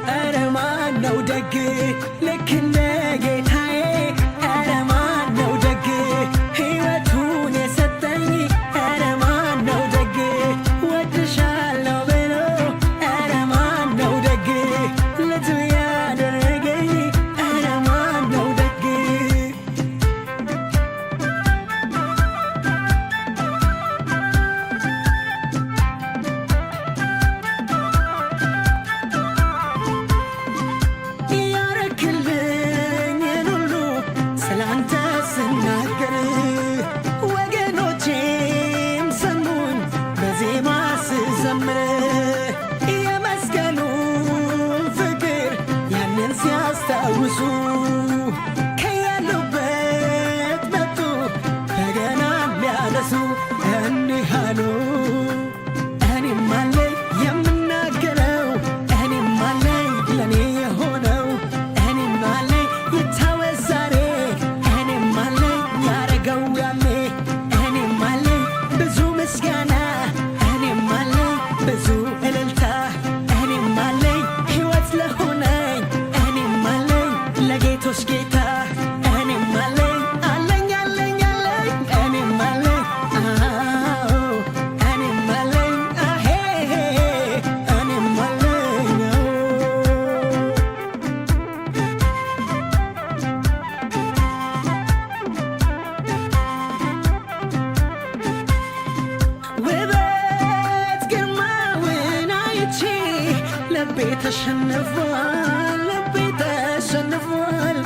ኧረ ማነው ደግ ልክ እንደ ጌታዬ? ኧረ ማነው ደግ ሕይወቱን የሰጠኝ? ኧረ ማነው ደግ ወድሻለሁ ብሎ? ኧረ ማነው ደግ ልጁ ያደረገኝ? ኧረ ማነው ደግ ያረክልኝን ሁሉ ስላንተ ስናገር ወገኖቼም ሰሙኝ በዜማ ስዘምር የመስቀሉን ፍቅር ያንን ሲያስታውሱ ከያሉበት መጡ በገና ሊያነሱ እንዲህ አሉ እኔም አለኝ የምናገረው እኔም አለኝ ለኔ የሆነው እኔም አለኝ ይታወስ ዛሬ እኔም አለኝ ያረገው ያኔ እኔም አለኝ ብዙ ምስጋና እኔም አለኝ ብዙ እልልታ እኔም አለኝ ሕይወት ለሆነኝ እኔም አለኝ ለጌቶች ጌታ እኔም አለኝ አለኝ አለኝ አለኝ እኔም አለኝ አዎ እኔም አለኝ አሄ እኔም አለኝ ውበት ግርማውን አይቼ ልቤ ተሸንፏል ልቤ ተሸንፏል